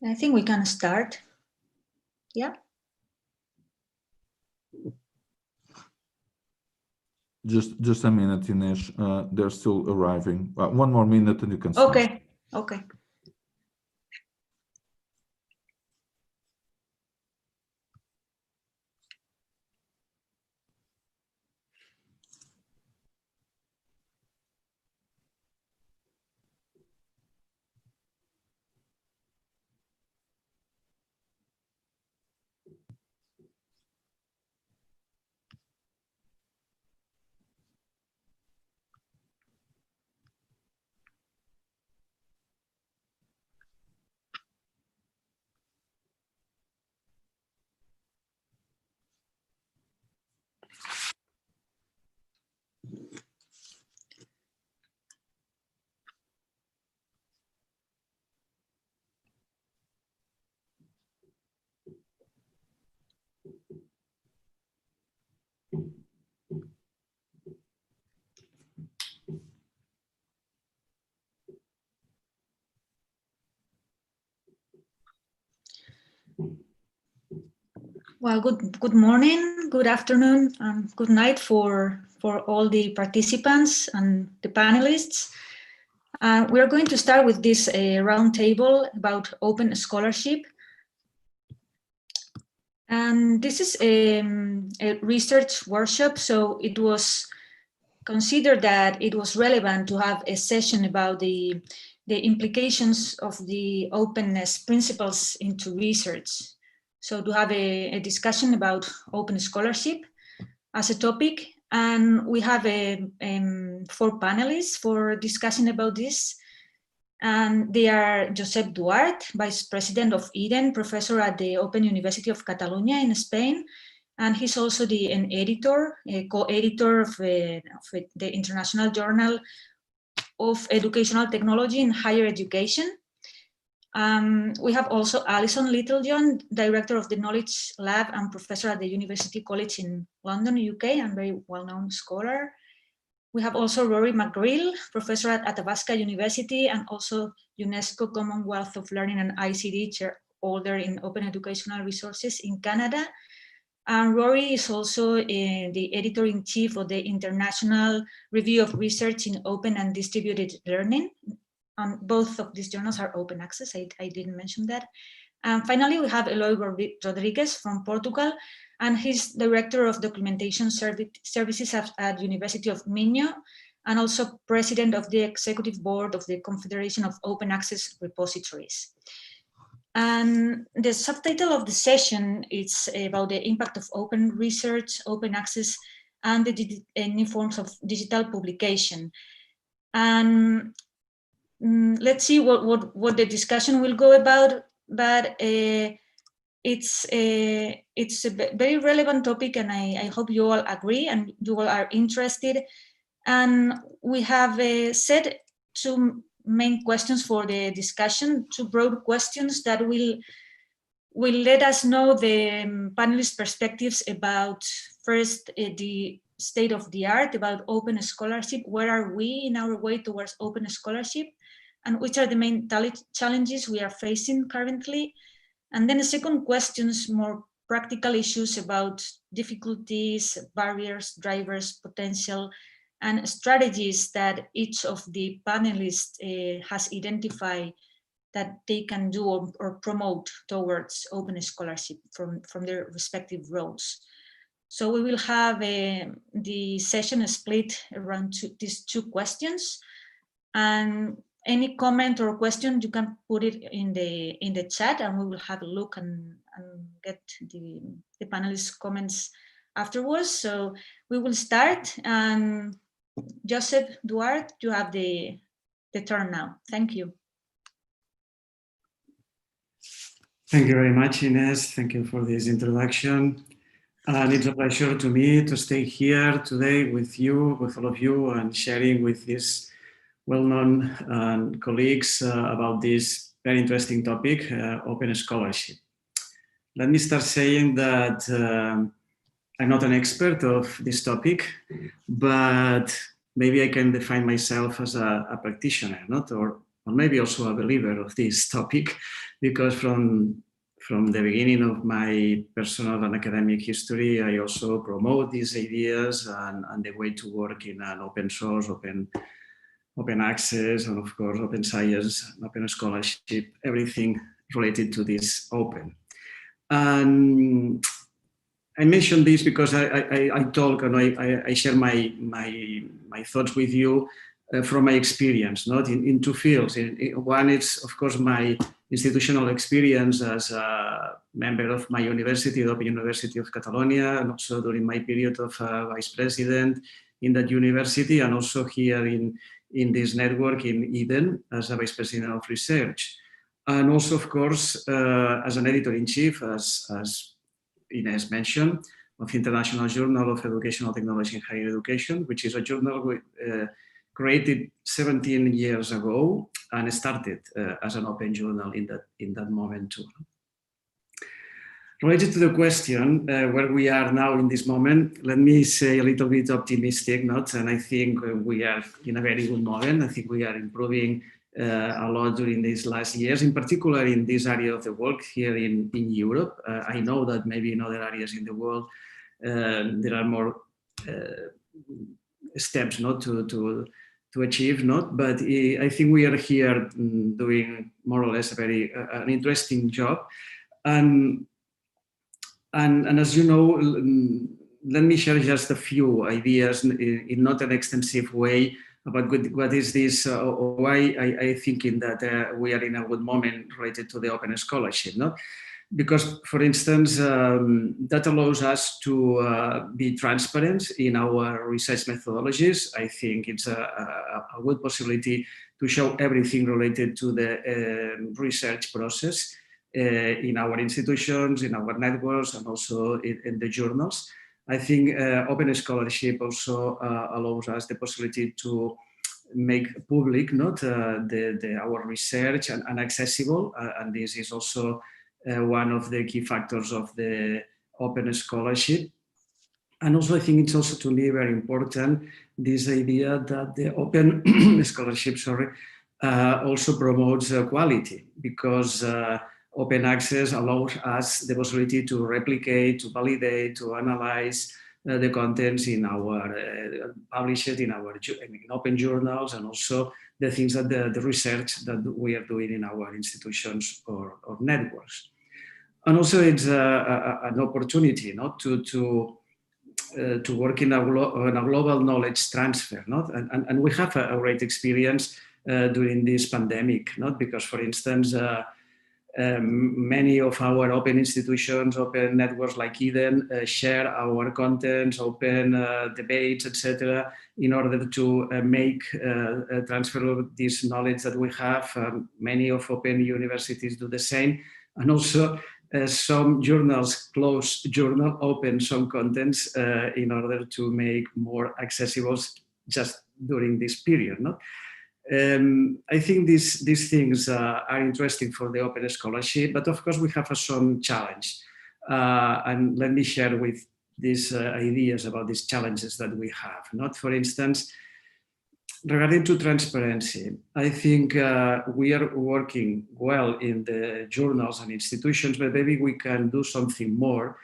I think we can start. Yeah. Just a minute, Ines. They're still arriving. One more minute and you can start. Okay. Okay. Well, good morning, good afternoon, and good night for all the participants and the panelists. We are going to start with this roundtable about open scholarship. And this is a research workshop, so it was considered that it was relevant to have a session about the implications of the openness principles into research. So to have a discussion about open scholarship as a topic. And we have 4 panelists for discussing about this. And they are Josep Duart, Vice President of Eden, Professor at the Open University of Catalonia in Spain. And he's also an editor, a co-editor of the International Journal of Educational Technology in Higher Education. We have also Alison Littlejohn, Director of the Knowledge Lab and Professor at the University College in London, UK, and very well-known scholar. We have also Rory McGreal, Professor at Athabasca University and also UNESCO Commonwealth of Learning and ICT Chair-holder in Open Educational Resources in Canada. And Rory is also the Editor-in-Chief of the International Review of Research in Open and Distributed Learning. Both of these journals are open access, I didn't mention that. And finally, we have Eloy Rodriguez from Portugal, and he's Director of Documentation Services at University of Minho, and also President of the Executive Board of the Confederation of Open Access Repositories. And the subtitle of the session is about the impact of open research, open access, and the new forms of digital publication. And let's see what the discussion will go about, but it's a very relevant topic, and I hope you all agree and you all are interested. And we have set 2 main questions for the discussion, 2 broad questions that will let us know the panelists' perspectives about, first, the state of the art, about open scholarship. Where are we in our way towards open scholarship? And which are the main challenges we are facing currently? And then the second question is more practical issues about difficulties, barriers, drivers, potential, and strategies that each of the panelists has identified that they can do or promote towards open scholarship from their respective roles. So we will have the session split around these 2 questions. And any comment or question, you can put it in the chat, and we will have a look and get the panelists' comments afterwards. So we will start. And Josep Duart, you have the turn now. Thank you. Thank you very much, Ines. Thank you for this introduction. And it's a pleasure to me to stay here today with you, with all of you, and sharing with these well-known colleagues about this very interesting topic, open scholarship. Let me start saying that I'm not an expert of this topic, but maybe I can define myself as a practitioner, or or maybe also a believer of this topic, because from the beginning of my personal and academic history, I also promote these ideas and the way to work in an open source, open access, and of course, open science, open scholarship, everything related to this open. And I mentioned this because I talk and I share my thoughts with you from my experience, not in two fields. One is, of course, my institutional experience as a member of my university, the Open University of Catalonia, and also during my period of vice president in that university, and also here in this network in Eden as a vice president of research. And also, of course, as an editor-in-chief, as Ines mentioned, of International Journal of Educational Technology and Higher Education, which is a journal created 17 years ago and started as an open journal in that moment too. Related to the question where we are now in this moment, let me say a little bit optimistic, and I think we are in a very good moment. I think we are improving a lot during these last years, in particular in this area of the work here in Europe. I know that maybe in other areas in the world there are more steps to achieve, but I think we are here doing more or less an interesting job. And as you know, let me share just a few ideas in not an extensive way about what is this, or why I think that we are in a good moment related to the open scholarship, Because, for instance, that allows us to be transparent in our research methodologies. I think it's a good possibility to show everything related to the research process in our institutions, in our networks, and also in the journals. I think open scholarship also allows us the possibility to make public our research and accessible, and this is also one of the key factors of the open scholarship. And also I think it's also to me very important, this idea that the open scholarship, also promotes quality, because open access allows us the possibility to replicate, to validate, to analyze the contents in our published in open journals, and also the things that the research that we are doing in our institutions or networks. And also it's an opportunity to work in a global knowledge transfer, and we have a great experience during this pandemic, because, for instance, many of our open institutions, open networks like Eden, share our contents, open debates, etc., in order to make a transfer of this knowledge that we have. Many of open universities do the same, and also some journals open some contents in order to make more accessible just during this period. I think these things are interesting for the open scholarship, but of course we have some challenge. And let me share with these ideas about these challenges that we have. For instance, regarding to transparency, I think we are working well in the journals and institutions, but maybe we can do something more,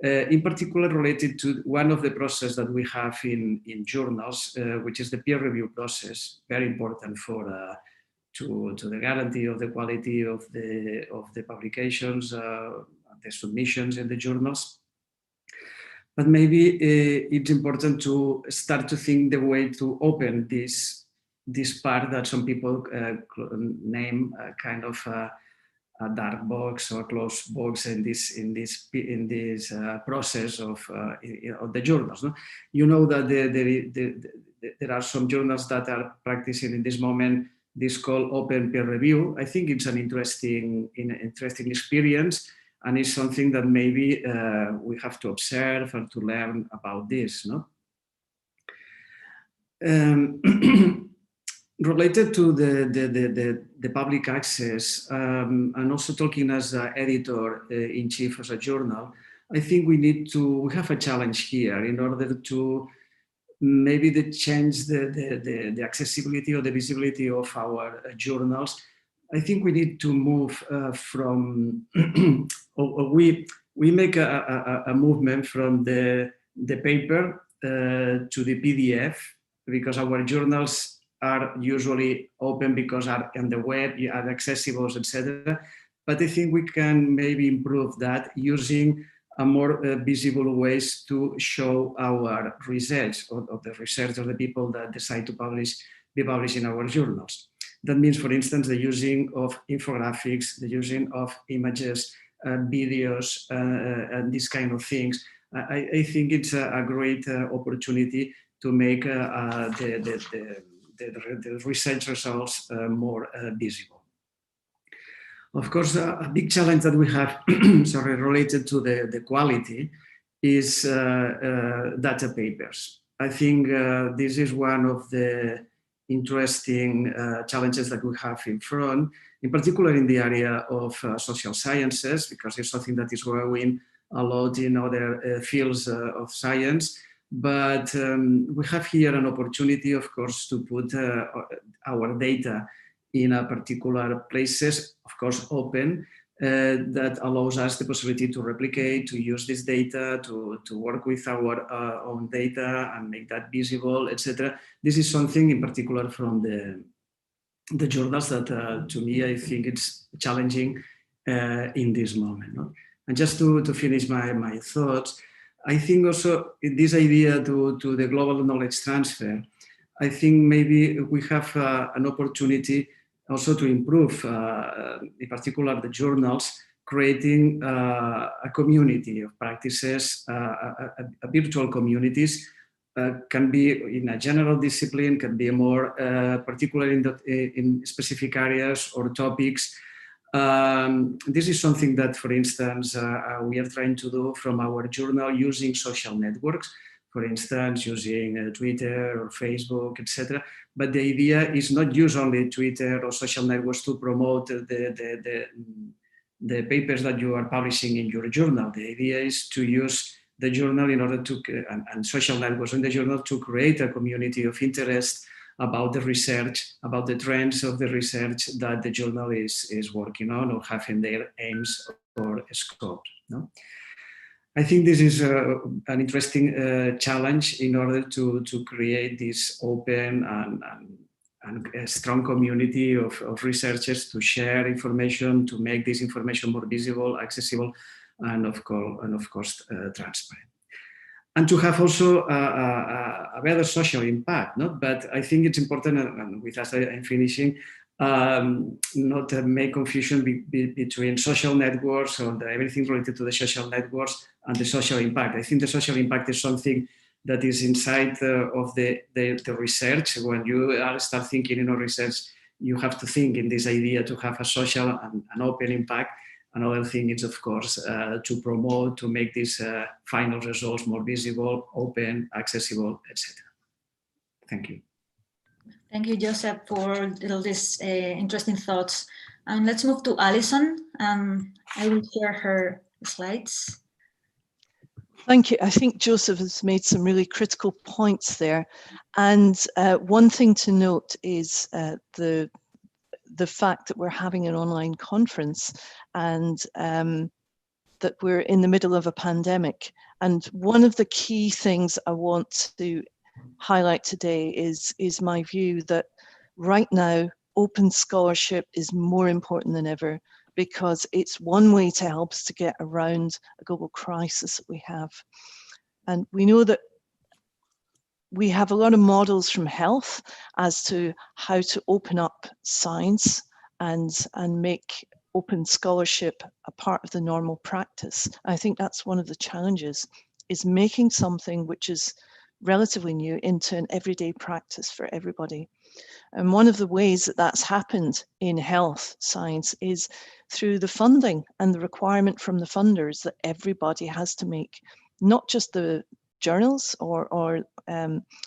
in particular related to one of the processes that we have in journals, which is the peer review process, very important for to the guarantee of the quality of the publications, the submissions in the journals. But maybe it's important to start to think the way to open this part that some people name kind of a dark box or closed box in this process of the journals. You know that there are some journals that are practicing in this moment this called open peer review. I think it's an interesting experience. And it's something that maybe we have to observe and to learn about this. Related to the public access, and also talking as an editor-in-chief of a journal, I think we have a challenge here in order to maybe they change the accessibility or the visibility of our journals. I think we need to move from, or we make a movement from the paper to the PDF, because our journals are usually open because are on the web, are accessible, etc. But I think we can maybe improve that using a more visible ways to show our research, or the research of the people that decide to be published in our journals. That means, for instance, the using of infographics, the using of images, videos, and these kind of things. I think it's a great opportunity to make the research results more visible. Of course, a big challenge that we have, sorry, related to the quality is data papers. I think this is one of the interesting challenges that we have in front, in particular in the area of social sciences, because it's something that is growing a lot in other fields of science. But we have here an opportunity, of course, to put our data in a particular places, of course, open, that allows us the possibility to replicate, to use this data, to work with our own data and make that visible, etc. This is something in particular from the journals that, to me, I think it's challenging in this moment. No? And just to finish my thoughts, I think also this idea to the global knowledge transfer, I think maybe we have an opportunity also to improve, in particular the journals, creating a community of practices, a virtual communities, can be in a general discipline, can be more particular in specific areas or topics. This is something that, for instance, we are trying to do from our journal using social networks, for instance, using Twitter or Facebook, etc. But the idea is not use only Twitter or social networks to promote the papers that you are publishing in your journal. The idea is to use the journal in order to, and social networks in the journal, to create a community of interest about the research, about the trends of the research that the journal is working on or having their aims or scope. No? I think this is an interesting challenge in order to create this open and a strong community of researchers to share information, to make this information more visible, accessible, and of course transparent. And to have also a better social impact. No? But I think it's important, and with that I'm finishing, not to make confusion between social networks or everything related to the social networks and the social impact. I think the social impact is something that is inside of the research. When you start thinking in research, you have to think in this idea to have a social and an open impact. Another thing is, of course, to promote, to make these final results more visible, open, accessible, etc. Thank you. Thank you, Joseph, for all these interesting thoughts. And let's move to Alison. I will share her slides. Thank you. I think Joseph has made some really critical points there. And one thing to note is the fact that we're having an online conference and that we're in the middle of a pandemic. And one of the key things I want to highlight today is my view that right now open scholarship is more important than ever, because it's one way to help us to get around a global crisis that we have. And we know that we have a lot of models from health as to how to open up science and make open scholarship a part of the normal practice. I think that's one of the challenges, is making something which is relatively new into an everyday practice for everybody. And one of the ways that that's happened in health science is through the funding and the requirement from the funders that everybody has to make not just the journals or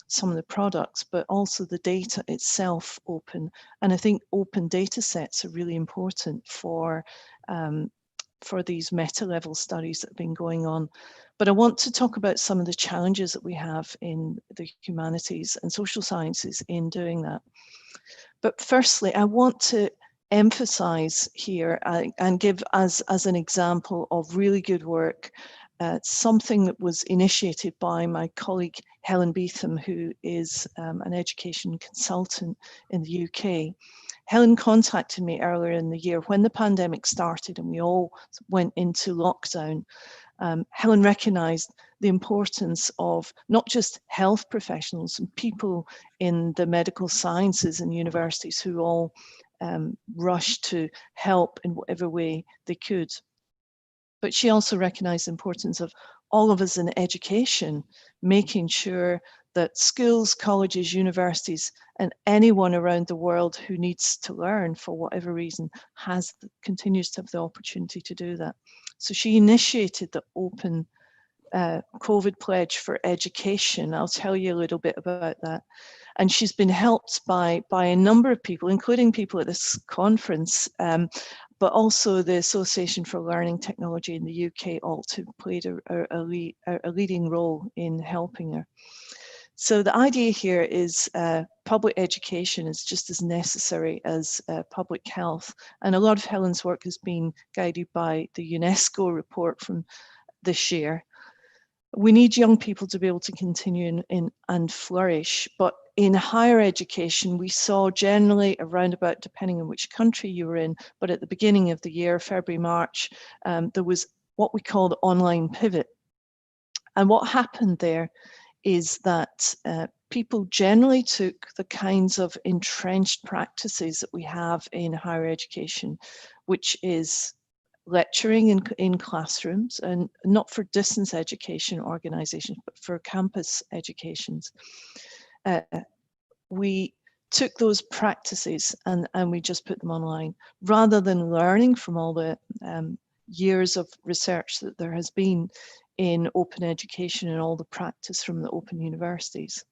some of the products, but also the data itself open. And I think open data sets are really important for these meta-level studies that have been going on. But I want to talk about some of the challenges that we have in the humanities and social sciences in doing that. But firstly, I want to emphasize here and give as an example of really good work, something that was initiated by my colleague Helen Beetham, who is an education consultant in the UK. Helen contacted me earlier in the year when the pandemic started and we all went into lockdown. Helen recognized the importance of not just health professionals and people in the medical sciences and universities who all rushed to help in whatever way they could. But she also recognized the importance of all of us in education, making sure that schools, colleges, universities, and anyone around the world who needs to learn for whatever reason continues to have the opportunity to do that. So she initiated the Open COVID Pledge for Education. I'll tell you a little bit about that. And she's been helped by a number of people, including people at this conference, but also the Association for Learning Technology in the UK, all who played a leading role in helping her. So the idea here is public education is just as necessary as public health. And a lot of Helen's work has been guided by the UNESCO report from this year. We need young people to be able to continue and flourish, but in higher education, we saw generally around about, depending on which country you were in, but at the beginning of the year, February, March, there was what we call the online pivot. And what happened there is that people generally took the kinds of entrenched practices that we have in higher education, which is lecturing in classrooms, and not for distance education organizations, but for campus educations. We took those practices and we just put them online, rather than learning from all the years of research that there has been in open education and all the practice from the open universities.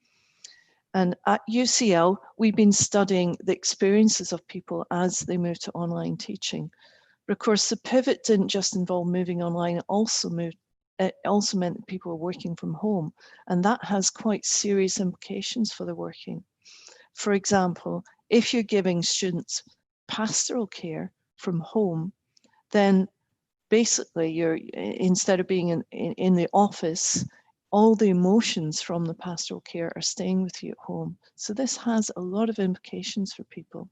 And at UCL, we've been studying the experiences of people as they move to online teaching. But of course, the pivot didn't just involve moving online, it also meant that people were working from home. And that has quite serious implications for the working. For example, if you're giving students pastoral care from home, then basically you're, instead of being in the office, all the emotions from the pastoral care are staying with you at home. So this has a lot of implications for people.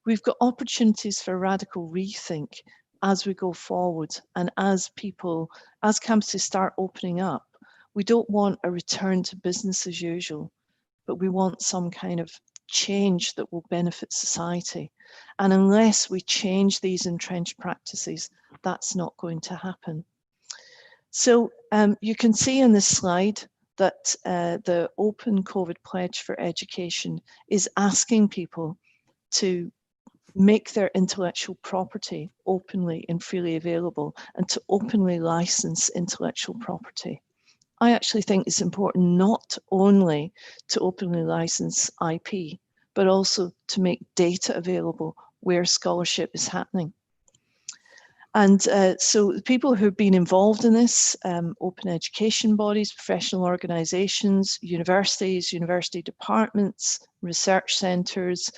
We've got opportunities for radical rethink as we go forward, and as campuses start opening up. We don't want a return to business as usual, but we want some kind of change that will benefit society. And unless we change these entrenched practices, that's not going to happen. So you can see in this slide that the Open COVID Pledge for Education is asking people to make their intellectual property openly and freely available, and to openly license intellectual property. I actually think it's important not only to openly license IP, but also to make data available where scholarship is happening. And so the people who've been involved in this, open education bodies, professional organizations, universities, university departments, research centers,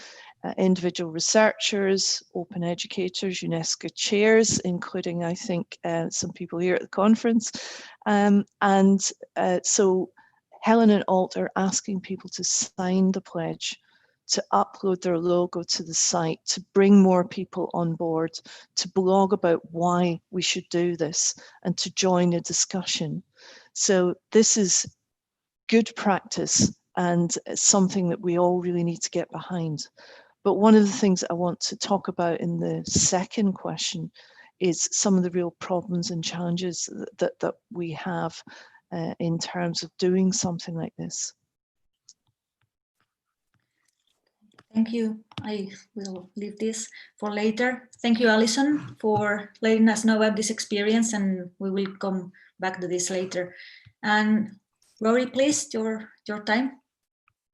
individual researchers, open educators, UNESCO chairs, including, I think, some people here at the conference. So Helen and Alt are asking people to sign the pledge, to upload their logo to the site, to bring more people on board, to blog about why we should do this, and to join a discussion. So this is good practice and something that we all really need to get behind. But one of the things I want to talk about in the second question is some of the real problems and challenges that we have in terms of doing something like this. Thank you. I will leave this for later. Thank you, Alison, for letting us know about this experience, and we will come back to this later. And Rory, please, your time.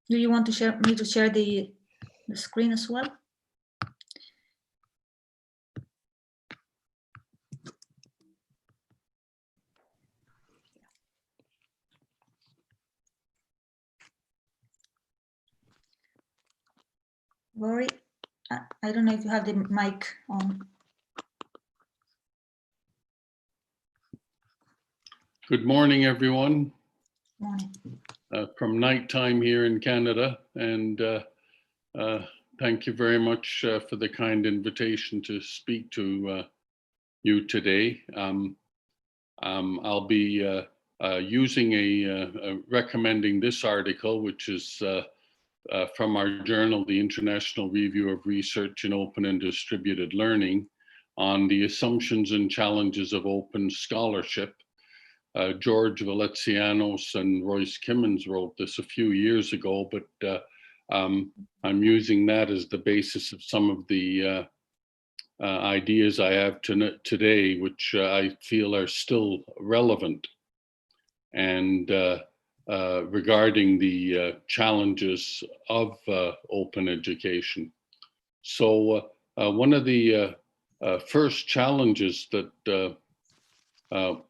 Do you want to share the screen as well? Rory, I don't know if you have the mic on. Good morning, everyone. Morning. From nighttime here in Canada, and thank you very much for the kind invitation to speak to you today. I'll be recommending this article, which is from our journal, the International Review of Research in Open and Distributed Learning, on the assumptions and challenges of open scholarship. George Valencianos and Royce Kimmons wrote this a few years ago, but I'm using that as the basis of some of the ideas I have today, which I feel are still relevant, and regarding the challenges of open education. So one of the first challenges that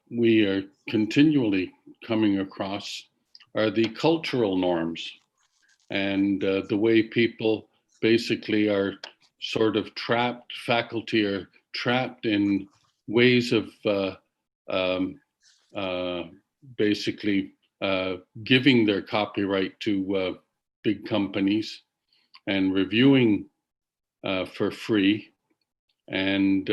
we are continually coming across are the cultural norms, and the way people basically are sort of trapped, faculty are trapped in ways of basically giving their copyright to big companies and reviewing for free, and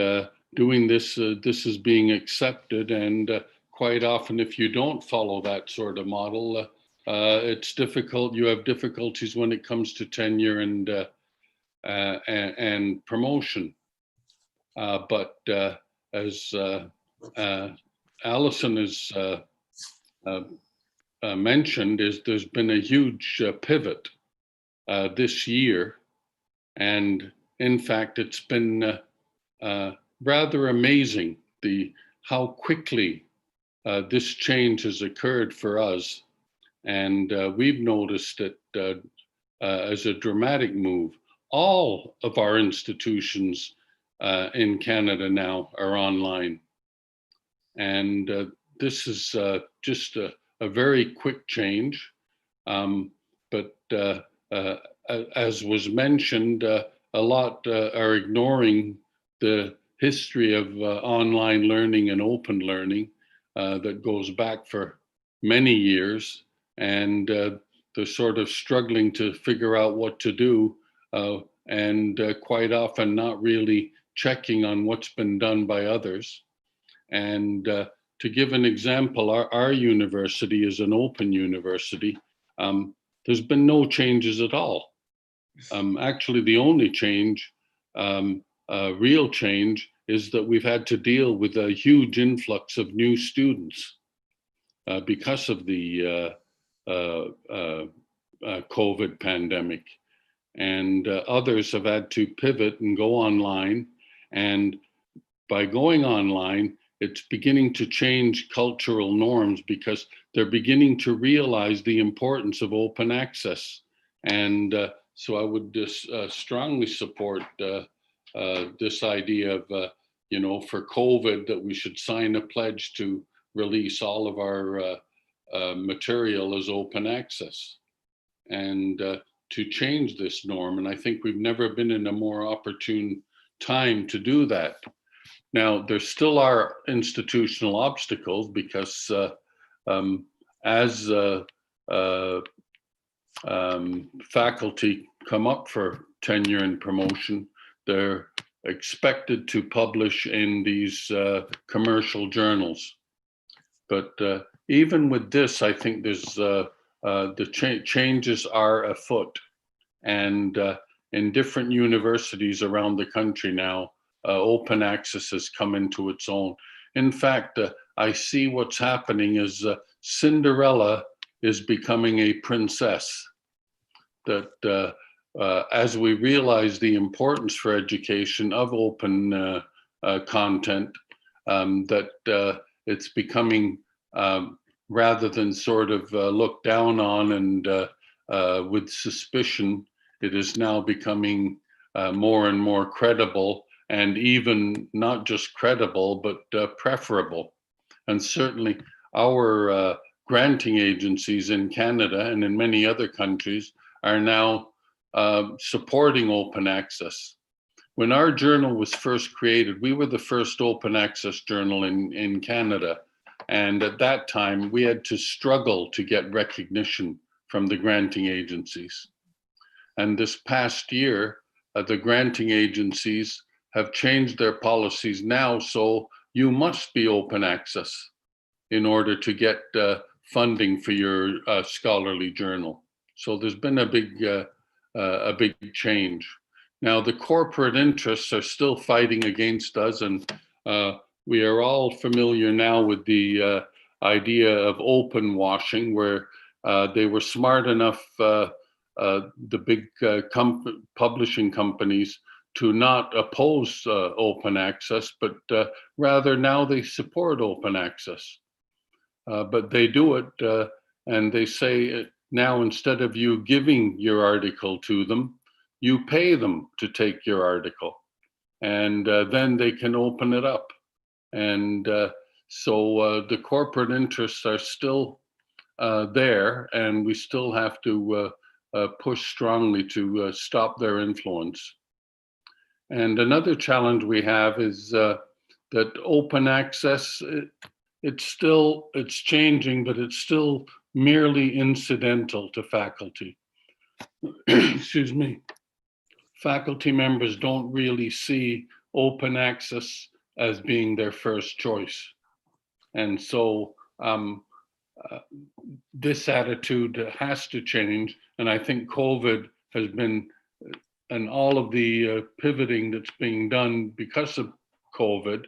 doing this, this is being accepted, and quite often if you don't follow that sort of model, it's difficult. You have difficulties when it comes to tenure and promotion. But as Alison has mentioned, there's been a huge pivot this year, and in fact, it's been rather amazing how quickly this change has occurred for us, and we've noticed it as a dramatic move. All of our institutions in Canada now are online, and this is just a very quick change, but as was mentioned, a lot are ignoring the history of online learning and open learning that goes back for many years, and they're sort of struggling to figure out what to do, and quite often not really checking on what's been done by others. And to give an example, our university is an open university. There's been no changes at all. Actually, the only change, real change, is that we've had to deal with a huge influx of new students because of the COVID pandemic. And others have had to pivot and go online. And by going online, it's beginning to change cultural norms because they're beginning to realize the importance of open access. And so I would just strongly support this idea of, for COVID, that we should sign a pledge to release all of our material as open access, and to change this norm. And I think we've never been in a more opportune time to do that. Now, there still are institutional obstacles because as faculty come up for tenure and promotion, they're expected to publish in these commercial journals. But even with this, I think there's the changes are afoot, and in different universities around the country now, open access has come into its own. In fact, I see what's happening is Cinderella is becoming a princess. That as we realize the importance for education of open content, that it's becoming, rather than sort of looked down on and with suspicion, it is now becoming more and more credible, and even not just credible, but preferable. And certainly our granting agencies in Canada and in many other countries are now supporting open access. When our journal was first created, we were the first open access journal in Canada. And at that time, we had to struggle to get recognition from the granting agencies. And this past year, the granting agencies have changed their policies now, so you must be open access in order to get funding for your scholarly journal. So there's been a big change. Now, the corporate interests are still fighting against us, and we are all familiar now with the idea of open washing, where they were smart enough, the big publishing companies, to not oppose open access, but rather now they support open access. But they do it, and they say now, instead of you giving your article to them, you pay them to take your article, and then they can open it up. And so the corporate interests are still there, and we still have to push strongly to stop their influence. And another challenge we have is that open access, it's changing, but it's still merely incidental to faculty. Excuse me. Faculty members don't really see open access as being their first choice. And so this attitude has to change. And I think COVID has been, and all of the pivoting that's being done because of COVID,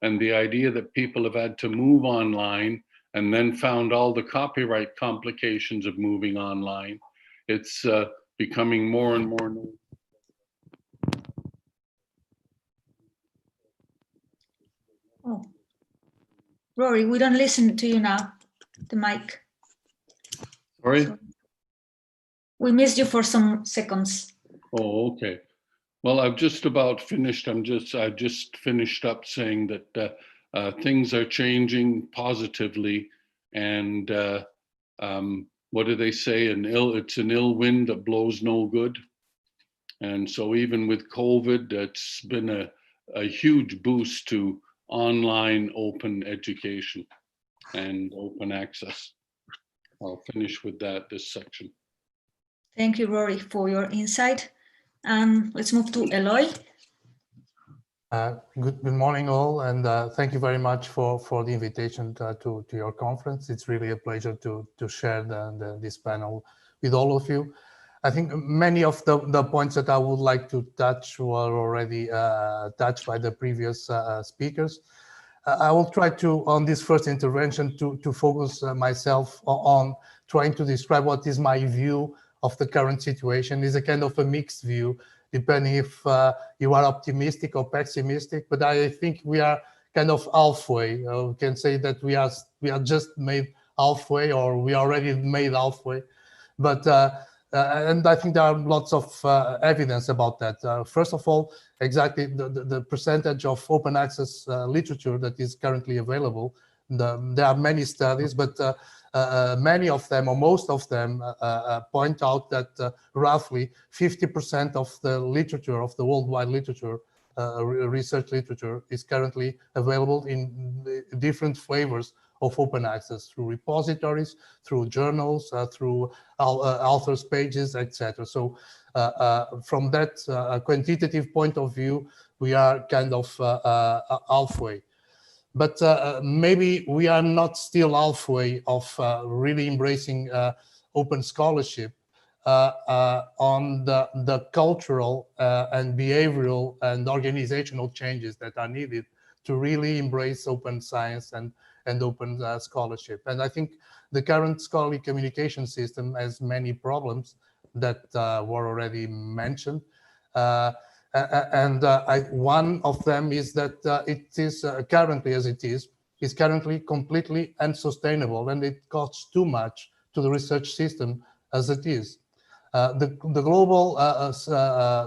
and the idea that people have had to move online and then found all the copyright complications of moving online, it's becoming more and more known. Oh, Rory, we don't listen to you now, the mic. Sorry? We missed you for some seconds. Oh, okay. Well, I've just about finished. I just finished up saying that things are changing positively, and what do they say? It's an ill wind that blows no good. And so even with COVID, it's been a huge boost to online open education and open access. I'll finish with that, this section. Thank you, Rory, for your insight. Let's move to Eloy. Good morning, all, and thank you very much for the invitation to your conference. It's really a pleasure to share this panel with all of you. I think many of the points that I would like to touch were already touched by the previous speakers. I will try to, on this first intervention, to focus myself on trying to describe what is my view of the current situation. Is a kind of a mixed view, depending if you are optimistic or pessimistic, but I think we are kind of halfway. We can say that we are just made halfway, or we already made halfway. But and I think there are lots of evidence about that. First of all, exactly the percentage of open access literature that is currently available. There are many studies, but many of them, or most of them, point out that roughly 50% of the literature, of the worldwide literature, research literature, is currently available in different flavors of open access, through repositories, through journals, through authors' pages, etc. So from that quantitative point of view, we are kind of halfway. But maybe we are not still halfway of really embracing open scholarship on the cultural and behavioral and organizational changes that are needed to really embrace open science and open scholarship. And I think the current scholarly communication system has many problems that were already mentioned. One of them is that it is currently, as it is currently completely unsustainable, and it costs too much to the research system as it is. The global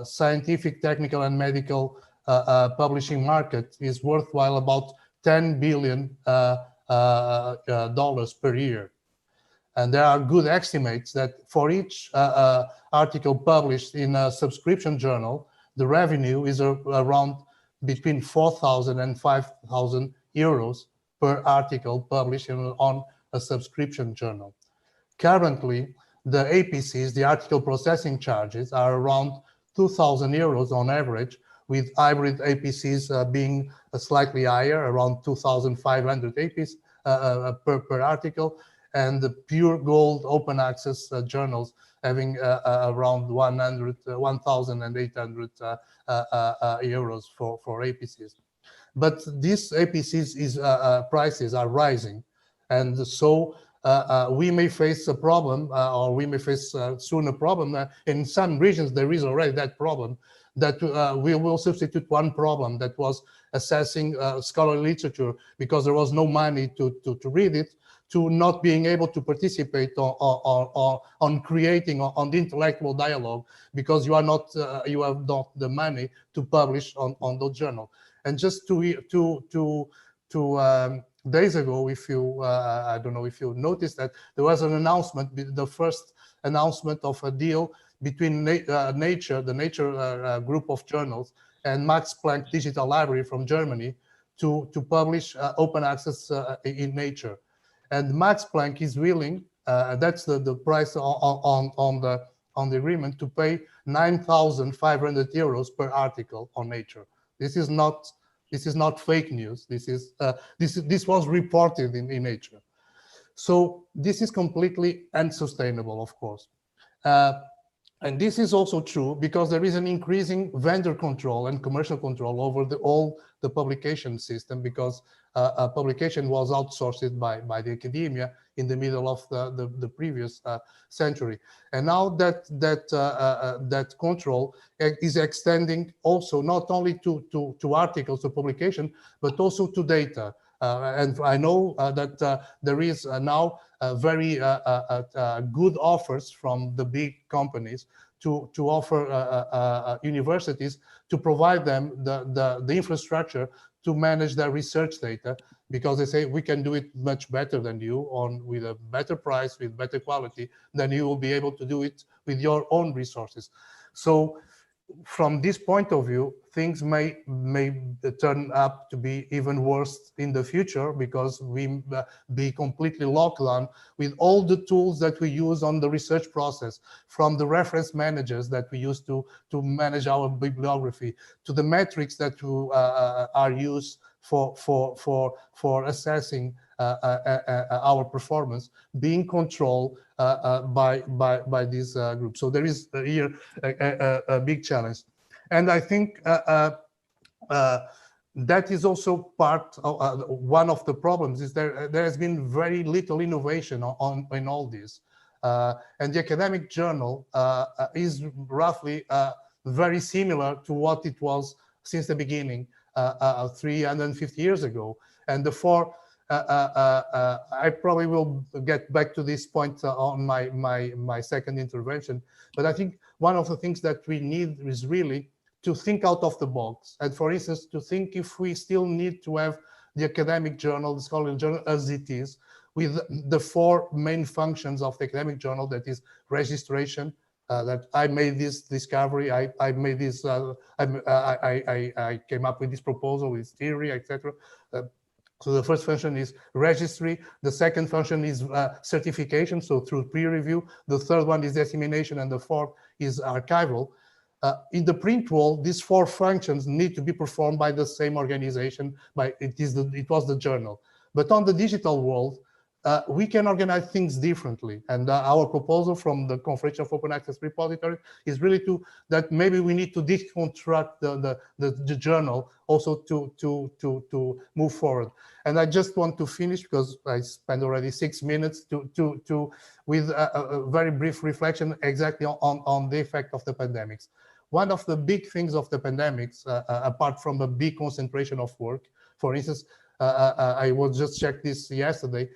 scientific, technical, and medical publishing market is worthwhile about $10 billion per year. And there are good estimates that for each article published in a subscription journal, the revenue is around between 4,000 and 5,000 euros per article published on a subscription journal. Currently, the APCs, the article processing charges, are around 2,000 euros on average, with hybrid APCs being slightly higher, around 2,500 APCs per article, and the pure gold open access journals having around 1,800 euros for APCs. But these APCs prices are rising, and so we may face a problem, or we may face soon a problem. In some regions, there is already that problem, that we will substitute one problem that was assessing scholarly literature because there was no money to read it, to not being able to participate on creating on the intellectual dialogue because you have not the money to publish on those journals. And just two days ago, if you I don't know if you noticed that there was an announcement, the first announcement of a deal between Nature, the Nature group of journals, and Max Planck Digital Library from Germany to publish open access in Nature. And Max Planck is willing, that's the price on the agreement, to pay 9,500 euros per article on Nature. This is not fake news. This was reported in Nature. So this is completely unsustainable, of course. And this is also true because there is an increasing vendor control and commercial control over all the publication system, because publication was outsourced by the academia in the middle of the previous century. And now that control is extending also not only to articles, to publication, but also to data. And I know that there is now very good offers from the big companies to offer universities to provide them the infrastructure to manage their research data, because they say we can do it much better than you, with a better price, with better quality, than you will be able to do it with your own resources. So from this point of view, things may turn up to be even worse in the future, because we be completely locked down with all the tools that we use on the research process, from the reference managers that we use to manage our bibliography, to the metrics that are used for assessing our performance, being controlled by this group. So there is here a big challenge, and I think that is also part of one of the problems. Is there has been very little innovation in all this, and the academic journal is roughly very similar to what it was since the beginning 350 years ago, and therefore I probably will get back to this point on my second intervention. But I think one of the things that we need is really to think out of the box, and for instance, to think if we still need to have the academic journal, the scholarly journal as it is, with the four main functions of the academic journal, that is registration, that I made this discovery, I made this, I came up with this proposal, with theory, etc. So the first function is registry. The second function is certification, so through peer review. The third one is dissemination, and the fourth is archival. In the print world, these four functions need to be performed by the same organization. It was the journal. But on the digital world, we can organize things differently. And our proposal from the Confederation of Open Access Repositories is really that maybe we need to deconstruct the journal also to move forward. And I just want to finish, because I spent already 6 minutes with a very brief reflection exactly on the effect of the pandemics. One of the big things of the pandemics, apart from a big concentration of work, for instance, I was just checked this yesterday,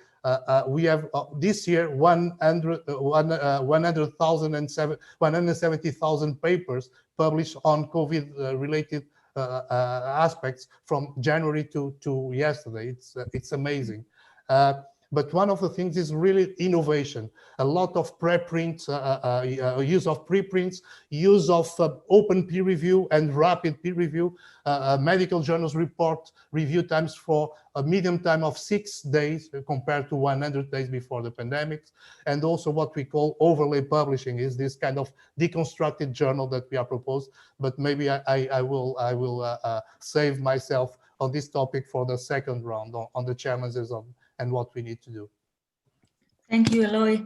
we have this year 170,000 papers published on COVID-related aspects from January to yesterday. It's amazing. But one of the things is really innovation. A lot of preprints, use of preprints, use of open peer review and rapid peer review. Medical journals report review times for a median time of 6 days compared to 100 days before the pandemic. And also what we call overlay publishing is this kind of deconstructed journal that we are proposed. But maybe I will save myself on this topic for the second round on the challenges of and what we need to do. Thank you, Eloy.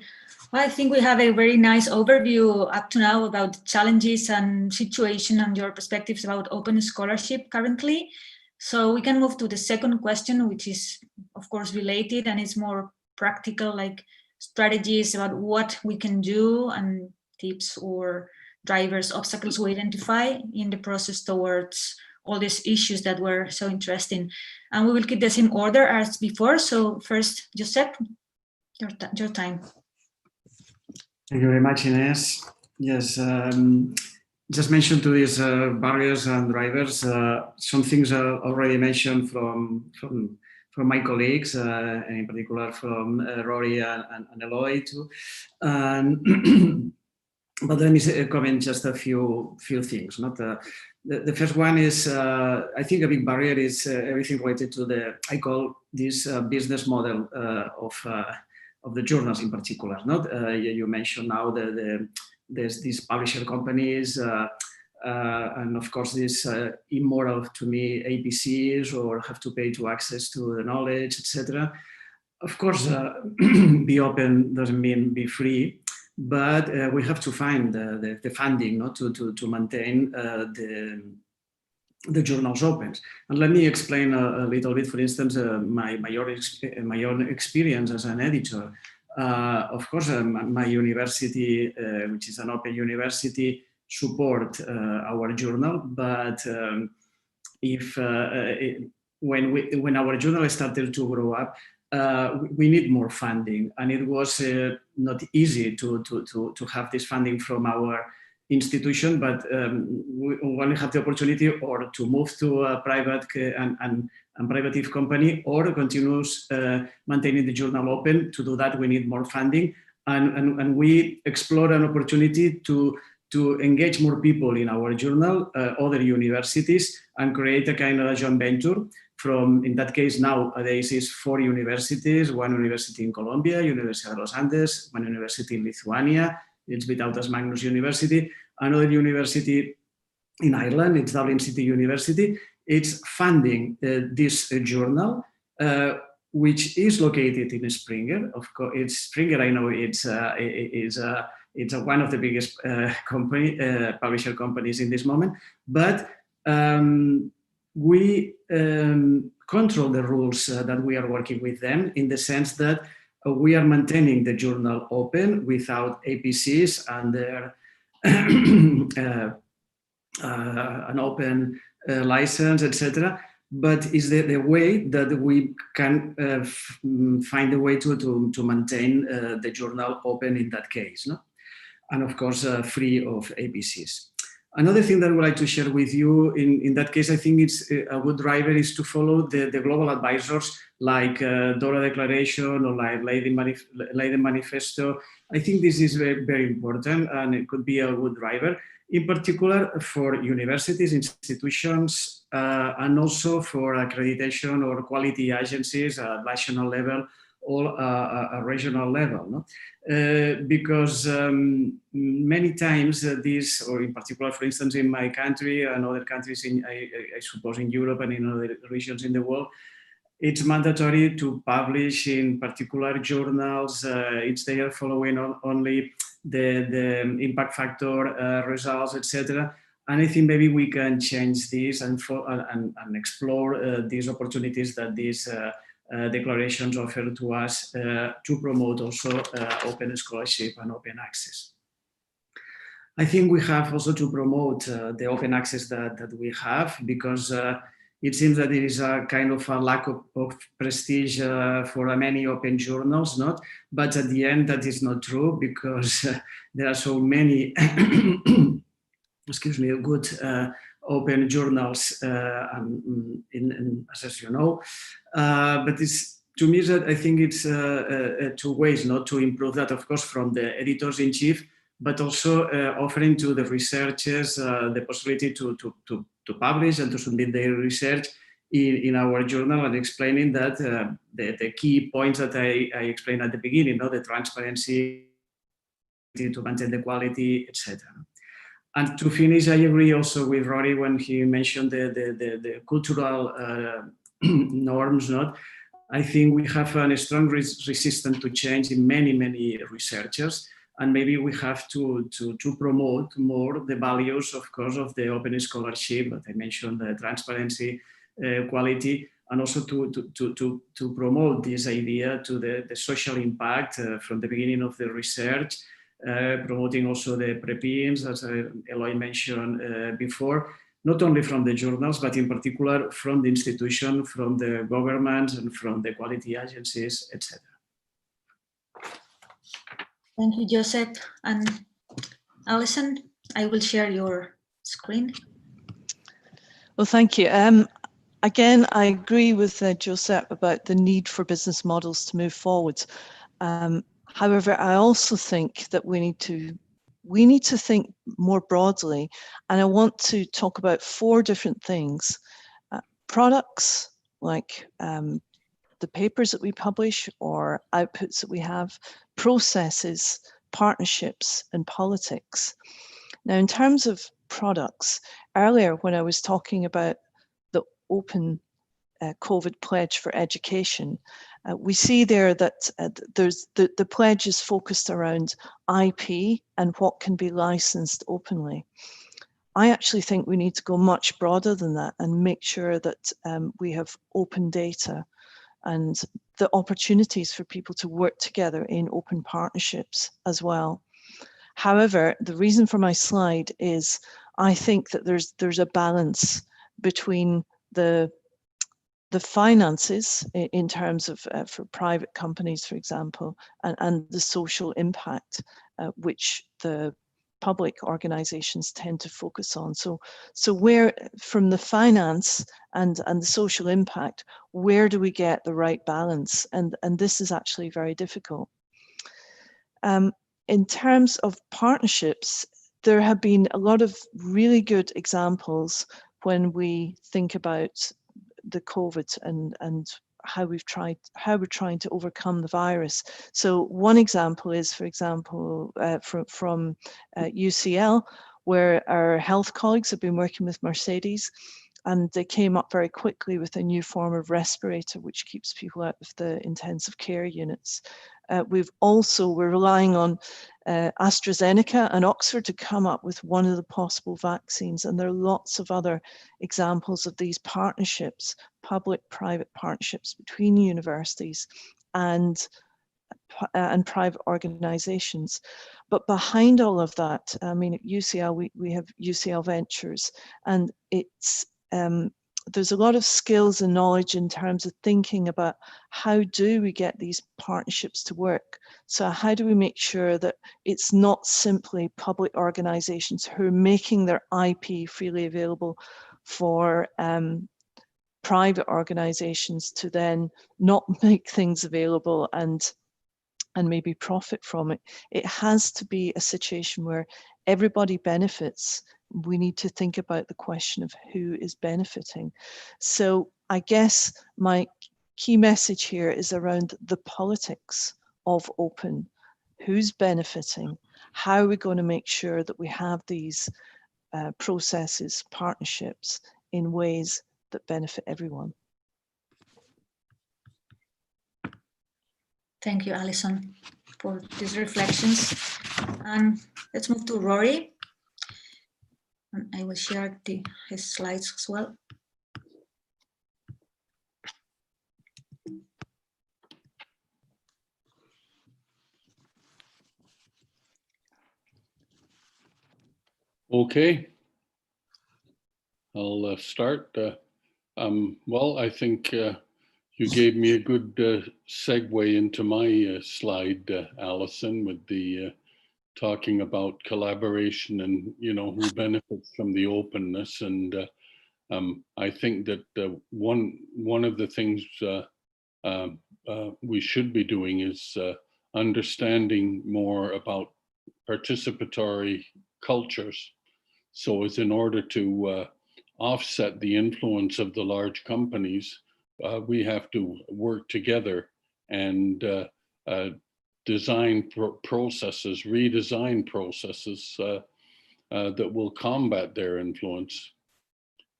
Well, I think we have a very nice overview up to now about the challenges and situation and your perspectives about open scholarship currently. So we can move to the second question, which is, of course, related and is more practical, like strategies about what we can do and tips or drivers, obstacles we identify in the process towards all these issues that were so interesting. And we will keep the same order as before. So first, Josep, your time. Thank you very much, Ines. Yes, just mentioned to these barriers and drivers, some things are already mentioned from my colleagues, and in particular from Rory and Eloy too. But let me comment just a few things. The first one is, I think a big barrier is everything related to I call this business model of the journals in particular. You mentioned now there's these publisher companies, and of course this immoral to me APCs, or have to pay to access to the knowledge, etc. Of course, be open doesn't mean be free. But we have to find the funding to maintain the journals open. And let me explain a little bit, for instance, my own experience as an editor. Of course, my university, which is an open university, support our journal. But when our journal started to grow up, we need more funding, and it was not easy to have this funding from our institution, but when we have the opportunity or to move to a private and privative company, or continues maintaining the journal open, to do that we need more funding, and we explore an opportunity to engage more people in our journal, other universities, and create a kind of a joint venture. In that case, nowadays is 4 universities, 1 university in Colombia, University of Los Andes, 1 university in Lithuania, it's Vytautas Magnus University, another university in Ireland, it's Dublin City University. It's funding this journal, which is located in Springer. Of course, it's Springer, I know it's one of the biggest publisher companies in this moment, but we control the rules that we are working with them, in the sense that we are maintaining the journal open without APCs under an open license, etc. But is the way that we can find a way to maintain the journal open in that case, no? And of course, free of APCs. Another thing that I would like to share with you, in that case, I think it's a good driver is to follow the global advisors like DORA Declaration or like Leiden Manifesto. I think this is very, very important, and it could be a good driver, in particular for universities, institutions, and also for accreditation or quality agencies at national level or a regional level, no? Because many times this, or in particular, for instance, in my country and other countries, I suppose in Europe and in other regions in the world, it's mandatory to publish in particular journals. It's there following only the impact factor results, etc. And I think maybe we can change this and explore these opportunities that these declarations offer to us to promote also open scholarship and open access. I think we have also to promote the open access that we have, because it seems that there is a kind of a lack of prestige for many open journals, not? But at the end, that is not true, because there are so many, excuse me, good open journals, as you know. But to me, that I think it's two ways, not to improve that, of course, from the editors-in-chief, but also offering to the researchers the possibility to publish and to submit their research in our journal, and explaining that the key points that I explained at the beginning, the transparency, to maintain the quality, etc. And to finish, I agree also with Rory when he mentioned the cultural norms. I think we have a strong resistance to change in many researchers, and maybe we have to promote more the values, of course, of the open scholarship that I mentioned, the transparency, quality, and also to promote this idea to the social impact from the beginning of the research, promoting also the preprints, as Eloy mentioned before, not only from the journals, but in particular from the institution, from the governments, and from the quality agencies, etc. Thank you, Joseph. And Alison, I will share your screen. Well, thank you. Again, I agree with Joseph about the need for business models to move forward. However, I also think that we need to think more broadly, and I want to talk about 4 different things. Products, like the papers that we publish or outputs that we have, processes, partnerships, and politics. Now, in terms of products, earlier when I was talking about the open COVID pledge for education, we see there that there's the pledge is focused around IP and what can be licensed openly. I actually think we need to go much broader than that and make sure that we have open data and the opportunities for people to work together in open partnerships as well. However, the reason for my slide is I think that there's a balance between the finances in terms of for private companies, for example, and the social impact which the public organizations tend to focus on. So where from the finance and the social impact, where do we get the right balance? And this is actually very difficult. In terms of partnerships, there have been a lot of really good examples when we think about the COVID and how we're trying to overcome the virus. So one example is, for example, from UCL, where our health colleagues have been working with Mercedes, and they came up very quickly with a new form of respirator which keeps people out of the intensive care units. We're relying on AstraZeneca and Oxford to come up with one of the possible vaccines, and there are lots of other examples of these partnerships, public-private partnerships between universities and private organizations. But behind all of that, I mean, at UCL, we have UCL Ventures, and it's there's a lot of skills and knowledge in terms of thinking about how do we get these partnerships to work. So how do we make sure that it's not simply public organizations who are making their IP freely available for private organizations to then not make things available and maybe profit from it. It has to be a situation where everybody benefits. We need to think about the question of who is benefiting. So I guess my key message here is around the politics of open. Who's benefiting? How are we going to make sure that we have these processes, partnerships in ways that benefit everyone? Thank you, Alison, for these reflections. And let's move to Rory. And I will share his slides as well. Okay, I'll start. Well, I think you gave me a good segue into my slide, Alison, with the talking about collaboration and, you know, who benefits from the openness. And I think that one of the things we should be doing is understanding more about participatory cultures. So as in order to offset the influence of the large companies, we have to work together and design processes, redesign processes that will combat their influence.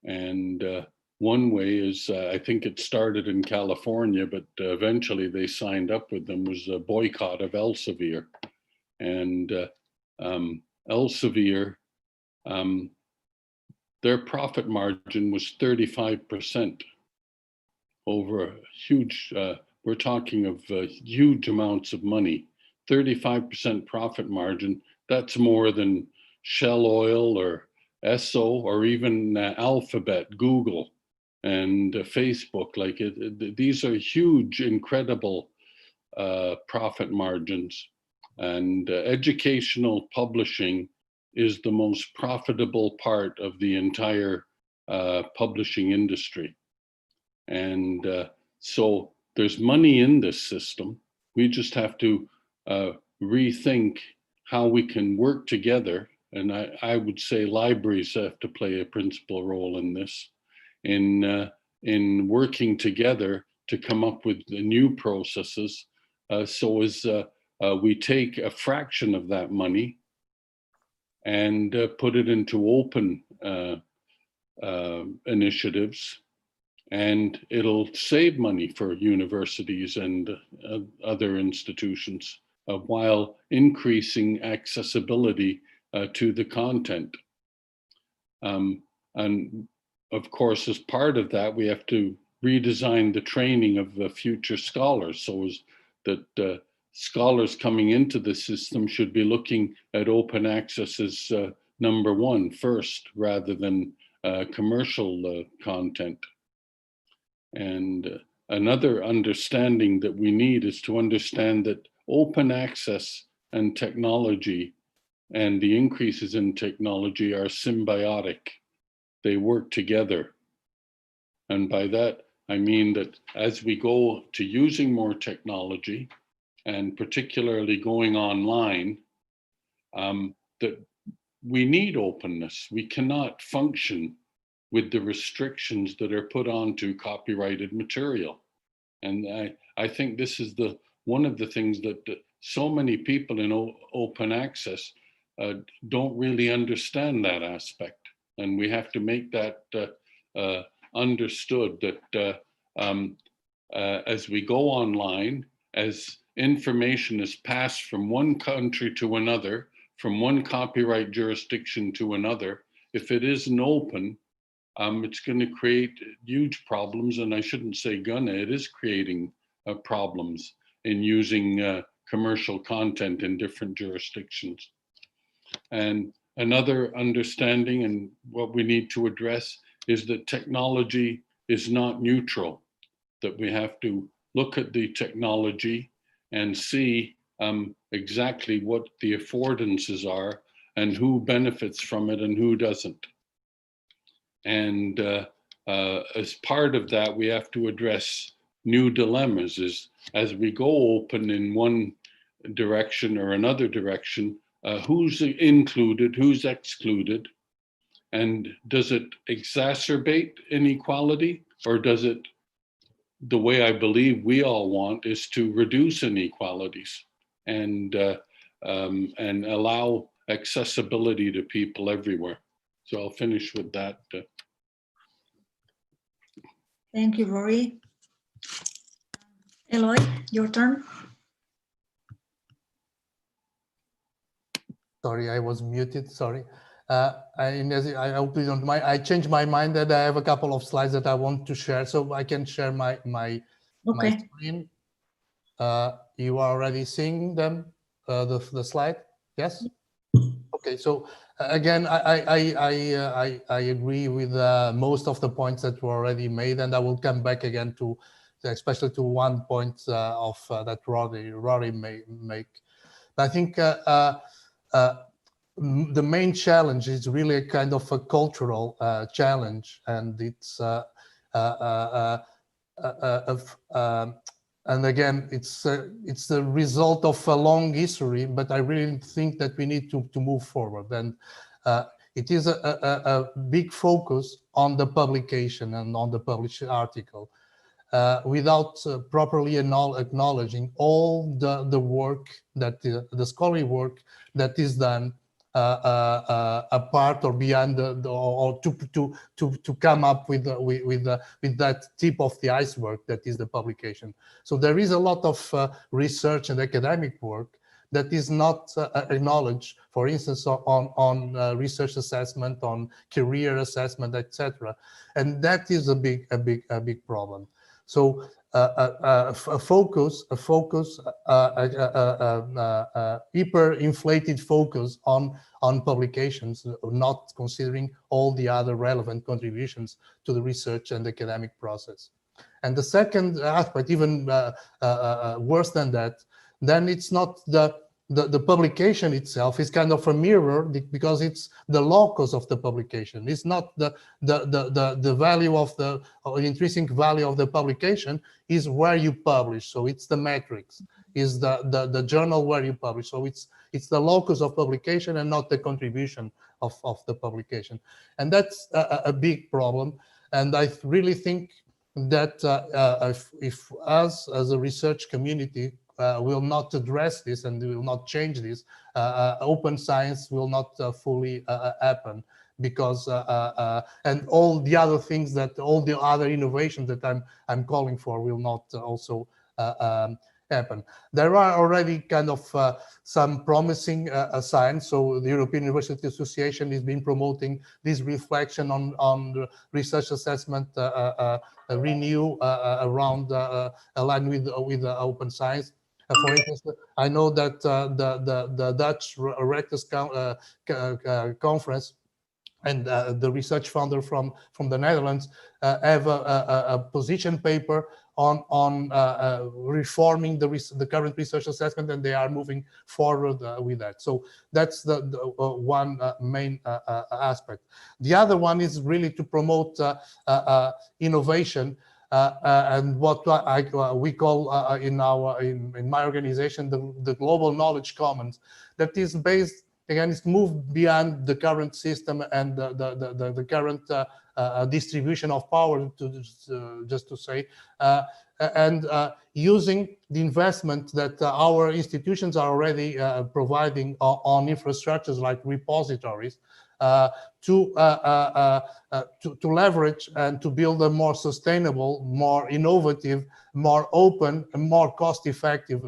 And one way is, I think it started in California, but eventually they signed up with them, was a boycott of Elsevier. And Elsevier, their profit margin was 35% over a huge, we're talking of huge amounts of money. 35% profit margin, that's more than Shell Oil or Esso or even Alphabet, Google, and Facebook. Like these are huge, incredible profit margins. And educational publishing is the most profitable part of the entire publishing industry. And so there's money in this system. We just have to rethink how we can work together. And I would say libraries have to play a principal role in this, in working together to come up with the new processes. So as we take a fraction of that money and put it into open initiatives, and it'll save money for universities and other institutions while increasing accessibility to the content. And of course, as part of that, we have to redesign the training of the future scholars so as that scholars coming into the system should be looking at open access as number one first, rather than commercial content. And another understanding that we need is to understand that open access and technology and the increases in technology are symbiotic. They work together. And by that, I mean that as we go to using more technology, and particularly going online, that we need openness. We cannot function with the restrictions that are put onto copyrighted material. And I think this is one of the things that so many people in open access don't really understand that aspect. And we have to make that understood that as we go online, as information is passed from one country to another, from one copyright jurisdiction to another, if it isn't open, it's going to create huge problems. And I shouldn't say gonna, it is creating problems in using commercial content in different jurisdictions. And another understanding, and what we need to address, is that technology is not neutral, that we have to look at the technology and see exactly what the affordances are and who benefits from it and who doesn't. And as part of that, we have to address new dilemmas as we go open in one direction or another direction, who's included, who's excluded, and does it exacerbate inequality, or does it, the way I believe we all want, is to reduce inequalities and allow accessibility to people everywhere. So I'll finish with that. Thank you, Rory. Eloy, your turn. Sorry, I was muted, sorry. I hope you don't mind. I changed my mind that I have a couple of slides that I want to share, so I can share my screen. You are already seeing them, the slide? Yes? Okay, so again, I agree with most of the points that were already made, and I will come back again to, especially to one point of that Rory may make. I think the main challenge is really a kind of a cultural challenge, and it's and again, it's the result of a long history, but I really think that we need to move forward. And it is a big focus on the publication and on the published article, without properly acknowledging all the work that the scholarly work that is done apart or beyond or to come up with that tip of the iceberg that is the publication. So there is a lot of research and academic work that is not acknowledged, for instance, on research assessment, on career assessment, etc. And that is a big problem. So a hyper-inflated focus on publications, not considering all the other relevant contributions to the research and academic process. And the second aspect, even worse than that, then it's not the publication itself is kind of a mirror, because it's the locus of the publication. It's not the value of the intrinsic value of the publication is where you publish. So it's the metrics, is the journal where you publish. So it's the locus of publication and not the contribution of the publication. And that's a big problem. And I really think that if us as a research community will not address this and will not change this, open science will not fully happen, because and all the other things that all the other innovations that I'm calling for will not also happen. There are already kind of some promising signs. So the European University Association has been promoting this reflection on the research assessment renew around aligned with open science. For instance, I know that the Dutch Rectors Conference and the research founder from the Netherlands have a position paper on reforming the current research assessment, and they are moving forward with that. So that's the one main aspect. The other one is really to promote innovation. And what we call in my organization the global knowledge commons, that is based, again, it's moved beyond the current system and the current distribution of power, just to say, and using the investment that our institutions are already providing on infrastructures like repositories, to leverage and to build a more sustainable, more innovative, more open, and more cost-effective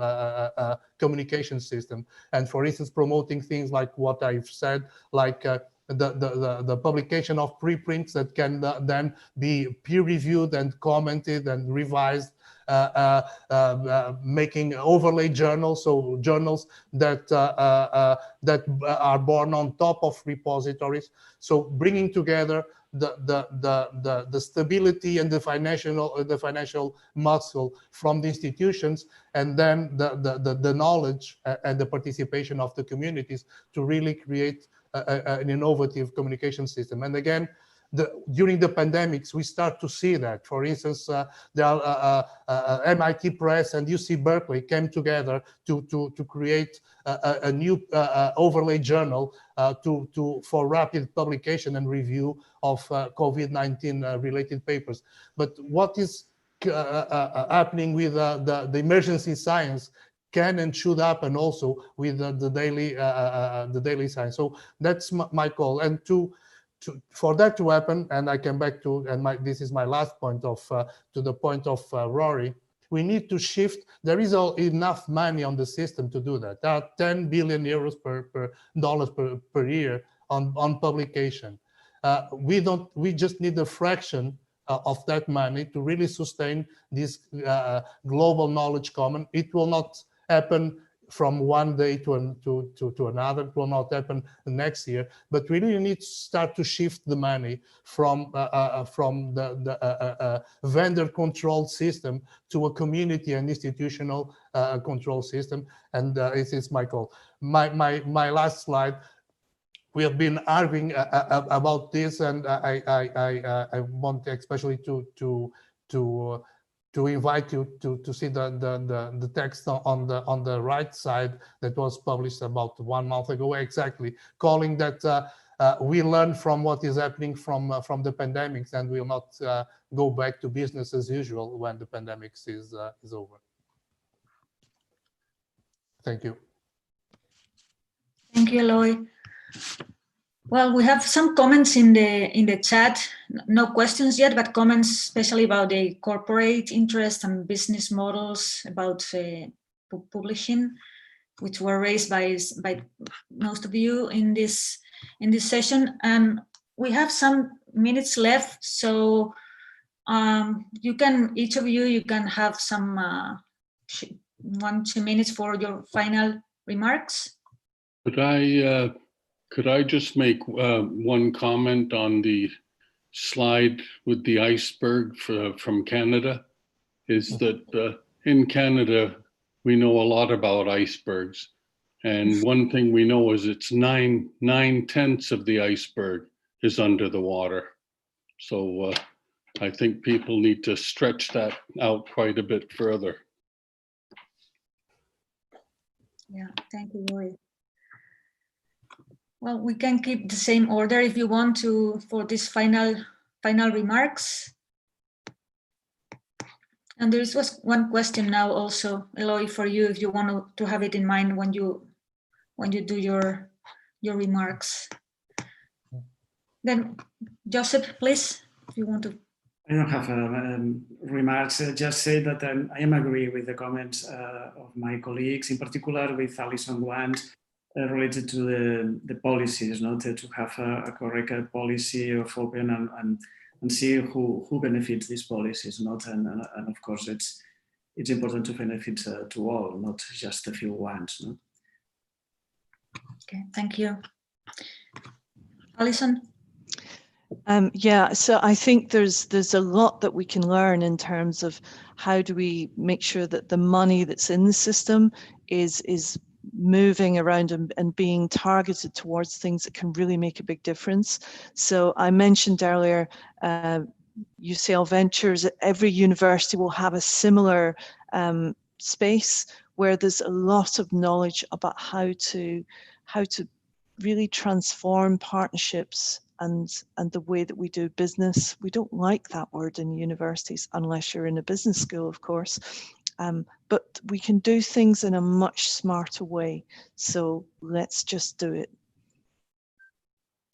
communication system. And for instance, promoting things like what I've said, like the publication of preprints that can then be peer-reviewed and commented and revised, making overlay journals, so journals that are born on top of repositories. So bringing together the stability and the financial muscle from the institutions, and then the knowledge and the participation of the communities to really create an innovative communication system. And again, during the pandemics, we start to see that. For instance, the MIT Press and UC Berkeley came together to create a new overlay journal for rapid publication and review of COVID-19 related papers. But what is happening with the emergency science can and should happen also with the daily science. So that's my call. And for that to happen, and I come back to, and this is my last point to the point of Rory, we need to shift. There is enough money on the system to do that. There are 10 billion euros per year on publication. We just need a fraction of that money to really sustain this global knowledge common. It will not happen from one day to another. It will not happen next year, but we really need to start to shift the money from the vendor-controlled system to a community and institutional control system. And it is my call. My last slide. We have been arguing about this, and I want especially to to invite you to see the text on the right side that was published about 1 month ago, exactly calling that we learn from what is happening from the pandemics, and will not go back to business as usual when the pandemics is over. Thank you. Thank you, Eloy. Well, we have some comments in the chat. No questions yet, but comments especially about the corporate interest and business models about publishing, which were raised by most of you in this session. And we have some minutes left, so you can, each of you can have some 1-2 minutes for your final remarks. Could I just make one comment on the slide with the iceberg from Canada? Is that in Canada, we know a lot about icebergs. And one thing we know is it's 9/10 of the iceberg is under the water. So I think people need to stretch that out quite a bit further. Yeah, thank you, Roy. Well, we can keep the same order if you want to for this final remarks. And there was one question now also, Eloy, for you, if you want to have it in mind when you do your remarks. Then Joseph, please, if you want to. I don't have remarks. Just say that I am agree with the comments of my colleagues, in particular with Alison Wand, related to the policies, to have a correct policy of open and see who benefits these policies, and of course it's important to benefit to all, not just a few ones. No? Okay, thank you. Alison? Yeah, so I think there's a lot that we can learn in terms of how do we make sure that the money that's in the system is moving around and being targeted towards things that can really make a big difference. So I mentioned earlier, UCL Ventures, every university will have a similar space where there's a lot of knowledge about how to really transform partnerships and the way that we do business. We don't like that word in universities unless you're in a business school, of course. But we can do things in a much smarter way. So let's just do it.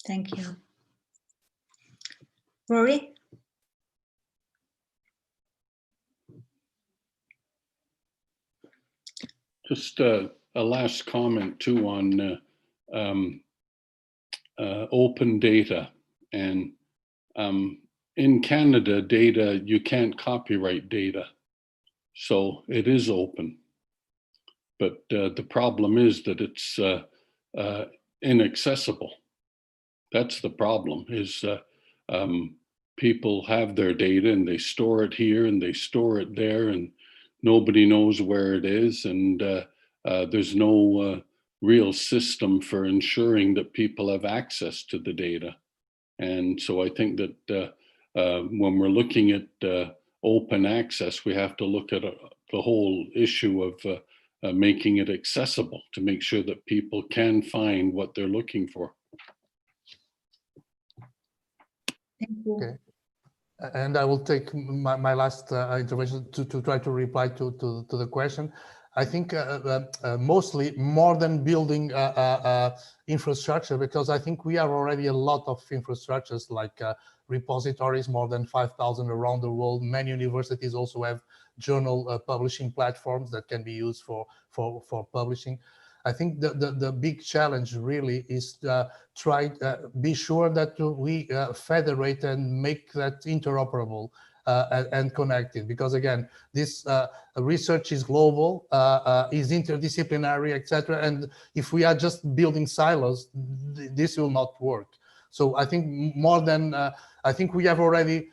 Thank you. Rory? Just a last comment too on open data. And in Canada, data, you can't copyright data. So it is open. But the problem is that it's inaccessible. That's the problem, is people have their data and they store it here and they store it there, and nobody knows where it is. And there's no real system for ensuring that people have access to the data. And so I think that when we're looking at open access, we have to look at the whole issue of making it accessible to make sure that people can find what they're looking for. Thank you. Okay. And I will take my last intervention to try to reply to the question. I think mostly more than building infrastructure, because I think we have already a lot of infrastructures like repositories, more than 5,000 around the world. Many universities also have journal publishing platforms that can be used for publishing. I think the big challenge really is be sure that we federate and make that interoperable and connected, because again, this research is global, is interdisciplinary, etc. And if we are just building silos, this will not work. So I think more than I think we have already.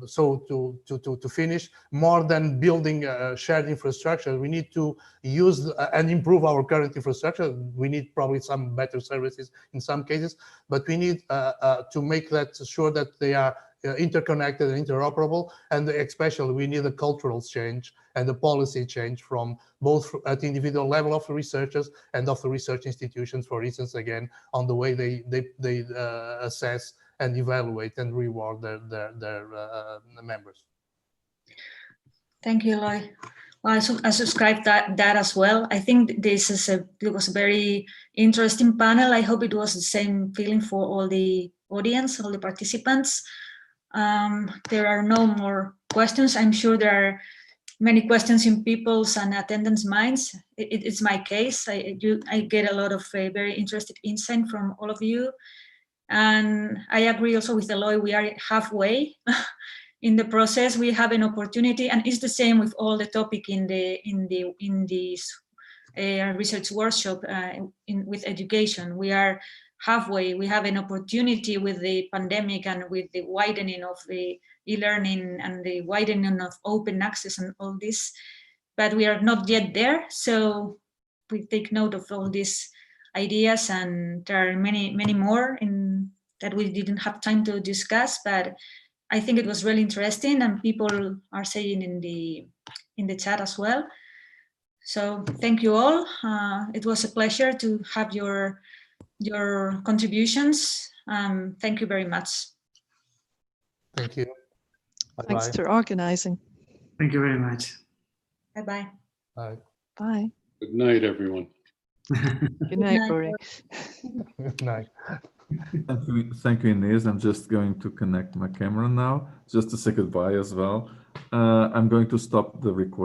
So to finish, more than building shared infrastructure, we need to use and improve our current infrastructure. We need probably some better services in some cases, but we need to make that sure that they are interconnected and interoperable, and especially we need a cultural change and a policy change from both at the individual level of the researchers and of the research institutions, for instance, again, on the way they assess and evaluate and reward their members. Thank you, Eloy. Well, I subscribe that as well. I think this is it was a very interesting panel. I hope it was the same feeling for all the audience, all the participants. There are no more questions. I'm sure there are many questions in people's and attendants' minds. It's my case. I get a lot of very interested insight from all of you. And I agree also with Eloy, we are halfway in the process. We have an opportunity, and it's the same with all the topic in this research workshop with education. We are halfway. We have an opportunity with the pandemic and with the widening of the e-learning and the widening of open access and all this, but we are not yet there. So we take note of all these ideas, and there are many more that we didn't have time to discuss, but I think it was really interesting, and people are saying in the chat as well. So thank you all. It was a pleasure to have your contributions. Thank you very much. Thank you. Thanks Bye-bye. for organizing. Thank you very much. Bye-bye. Bye. Bye. Good night, everyone. Good night, Rory. Good night. Thank you, Inês. I'm just going to connect my camera now, just to say goodbye as well. I'm going to stop the recording.